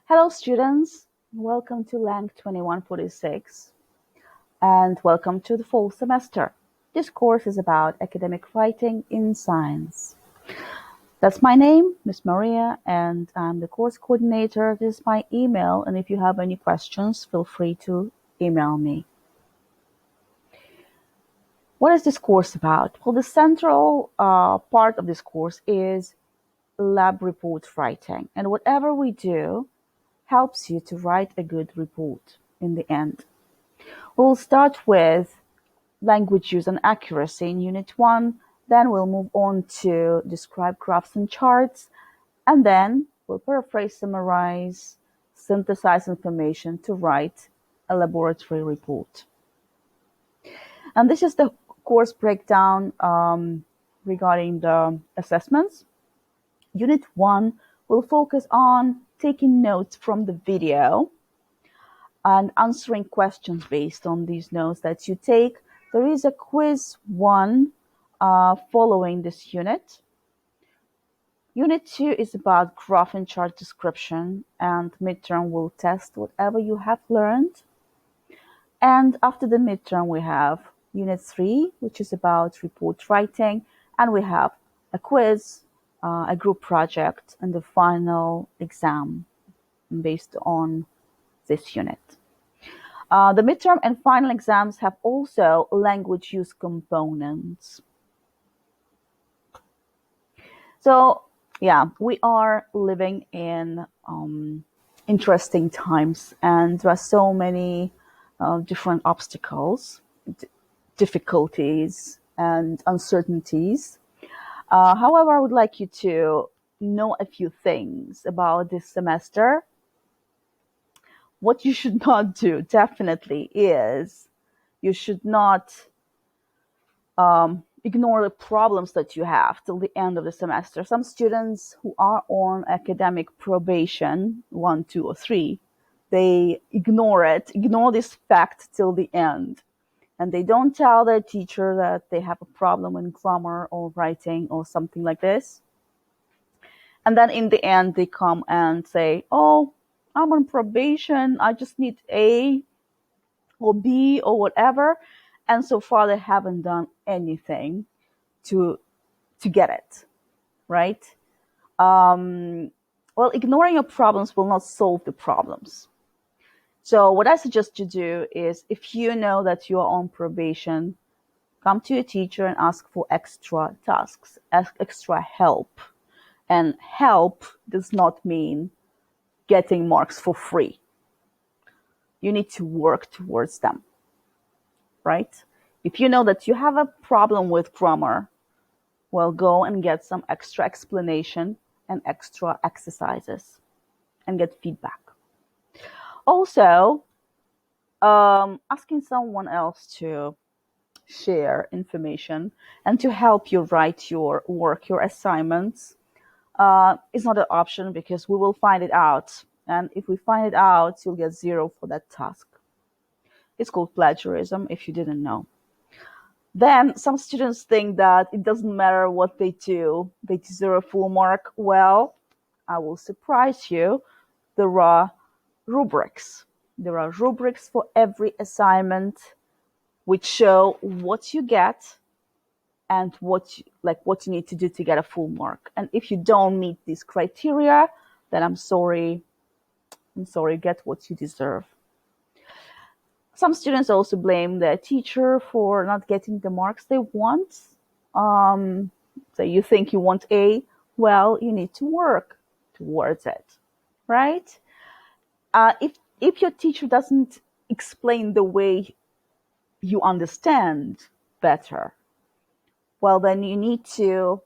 Hello students, welcome to LANC2146 and welcome to the fall semester. This course is about academic writing in science. That's my name, Miss Maria, and I'm the course coordinator. This is my email, and if you have any questions, feel free to email me. What is this course about? Well, the central part of this course is lab report writing, and whatever we do helps you to write a good report in the end. We'll start with language use and accuracy in Unit 1, then we'll move on to describe graphs and charts, and then we'll paraphrase, summarize, synthesize information to write a laboratory report. And this is the course breakdown regarding the assessments. Unit 1 will focus on taking notes from the video and answering questions based on these notes that you take. There is a quiz 1 following this unit. Unit 2 is about graph and chart description, and midterm will test whatever you have learned. And after the midterm, we have Unit 3, which is about report writing, and we have a quiz, a group project, and the final exam based on this unit. The midterm and final exams have also language use components. So, yeah, we are living in interesting times, and there are so many different obstacles, difficulties, and uncertainties. However, I would like you to know a few things about this semester. What you should not do, definitely, is you should not ignore the problems that you have till the end of the semester. Some students who are on academic probation, 1, 2, or 3, they ignore this fact till the end. And they don't tell their teacher that they have a problem in grammar or writing or something like this. And then in the end, they come and say, oh, I'm on probation, I just need A or B or whatever. And so far, they haven't done anything to get it, right? Well, ignoring your problems will not solve the problems. So what I suggest you do is, if you know that you are on probation, come to your teacher and ask for extra tasks, ask extra help. And help does not mean getting marks for free. You need to work towards them, right? If you know that you have a problem with grammar, well, go and get some extra explanation and extra exercises and get feedback. Also, asking someone else to share information and to help you write your work, your assignments, is not an option, because we will find it out. And if we find it out, you'll get 0 for that task. It's called plagiarism, if you didn't know. Then some students think that it doesn't matter what they do, they deserve a full mark. Well, I will surprise you. There are rubrics. There are rubrics for every assignment which show what you get and what you need to do to get a full mark. And if you don't meet these criteria, then I'm sorry, get what you deserve. Some students also blame their teacher for not getting the marks they want. So you think you want A, well, you need to work towards it, right? If your teacher doesn't explain the way you understand better, well, then you need to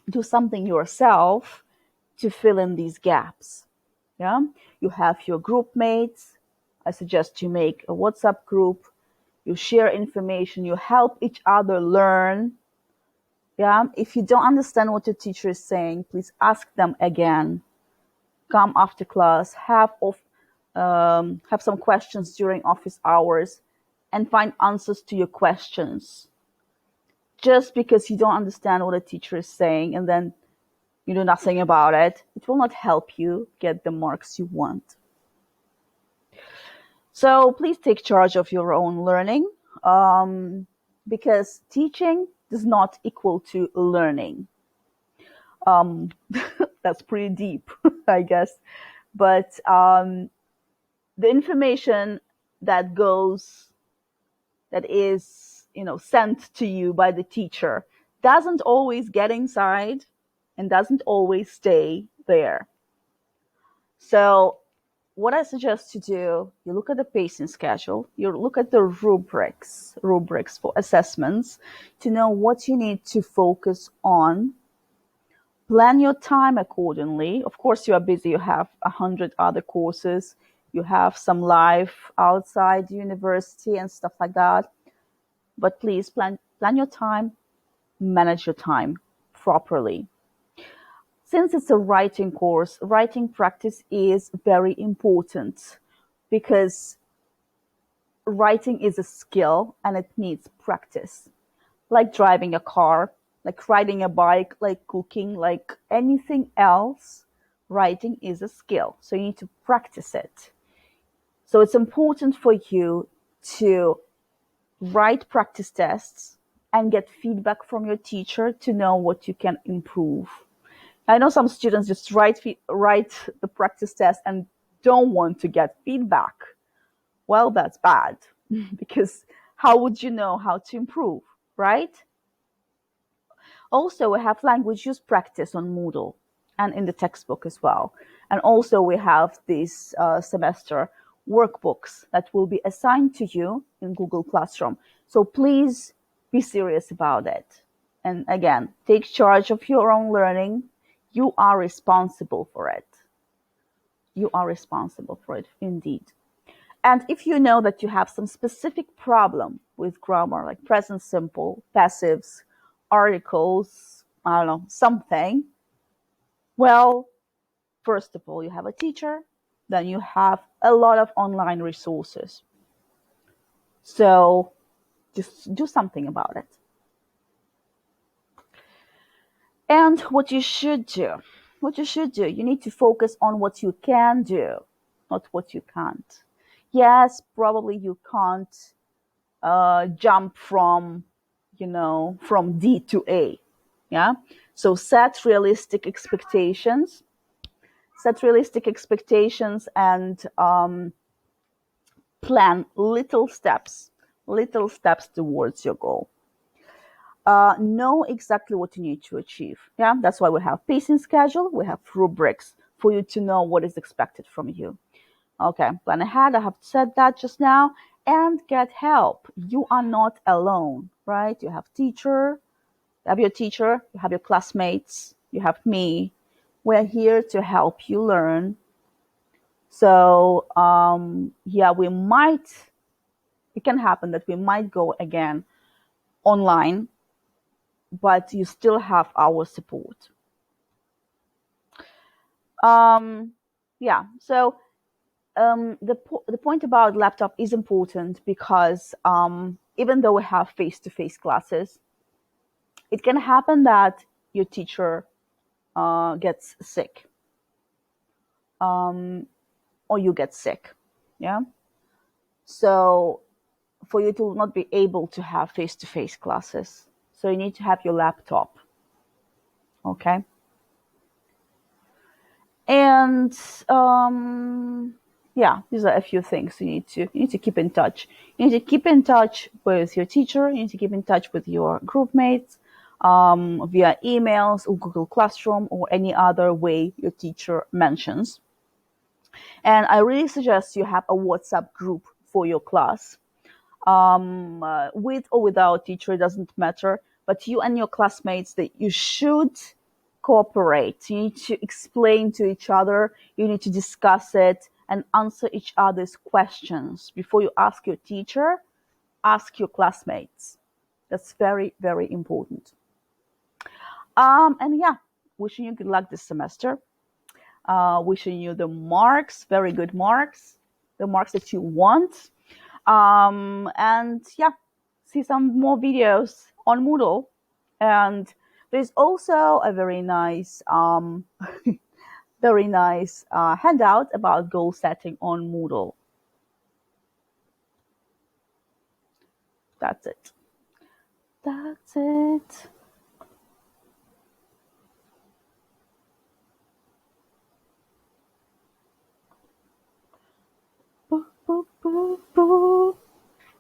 do something yourself to fill in these gaps. Yeah, you have your group mates. I suggest you make a WhatsApp group. You share information. You help each other learn. Yeah, if you don't understand what your teacher is saying, please ask them again. Come after class. Have some questions during office hours, and find answers to your questions. Just because you don't understand what a teacher is saying and then you do nothing about it, it will not help you get the marks you want. So please take charge of your own learning, because teaching does not equal to learning. That's pretty deep, I guess. But the information that is, sent to you by the teacher doesn't always get inside and doesn't always stay there. So what I suggest to do, you look at the pacing schedule, you look at the rubrics for assessments to know what you need to focus on. Plan your time accordingly. Of course, you are busy. You have 100 other courses. You have some life outside university and stuff like that. But please plan your time, manage your time properly. Since it's a writing course, writing practice is very important because writing is a skill and it needs practice. Like driving a car, like riding a bike, like cooking, like anything else, writing is a skill. So you need to practice it. So it's important for you to write practice tests and get feedback from your teacher to know what you can improve. I know some students just write the practice test and don't want to get feedback. Well, that's bad because how would you know how to improve, right? Also, we have language use practice on Moodle and in the textbook as well. And also we have this semester workbooks that will be assigned to you in Google Classroom. So please be serious about it. And again, take charge of your own learning. You are responsible for it. You are responsible for it, indeed. And if you know that you have some specific problem with grammar, like present simple, passives, articles, I don't know, something, well, first of all, you have a teacher, then you have a lot of online resources. So just do something about it. And what you should do, you need to focus on what you can do, not what you can't. Yes, probably you can't jump from D to A. Yeah. So set realistic expectations and plan little steps towards your goal. Know exactly what you need to achieve. Yeah, that's why we have pacing schedule, we have rubrics for you to know what is expected from you. Okay, plan ahead. I have said that just now. And get help. You are not alone, right? You have your teacher, you have your classmates, you have me. We're here to help you learn. So, it can happen that we might go again online, but you still have our support. So the point about laptop is important because even though we have face-to-face classes, it can happen that your teacher gets sick, or you get sick. Yeah. So for you to not be able to have face-to-face classes, so you need to have your laptop. Okay. And these are a few things you need to keep in touch. You need to keep in touch with your teacher. You need to keep in touch with your group mates via emails or Google Classroom or any other way your teacher mentions. And I really suggest you have a WhatsApp group for your class. With or without teacher, it doesn't matter. But you and your classmates, that you should cooperate. You need to explain to each other. You need to discuss it and answer each other's questions. Before you ask your teacher, ask your classmates. That's very, very important. Wishing you good luck this semester. Wishing you the marks, very good marks, the marks that you want. See some more videos on Moodle. And There's also a very nice handout about goal setting on Moodle. That's it. That's it. Boop, boop, boop.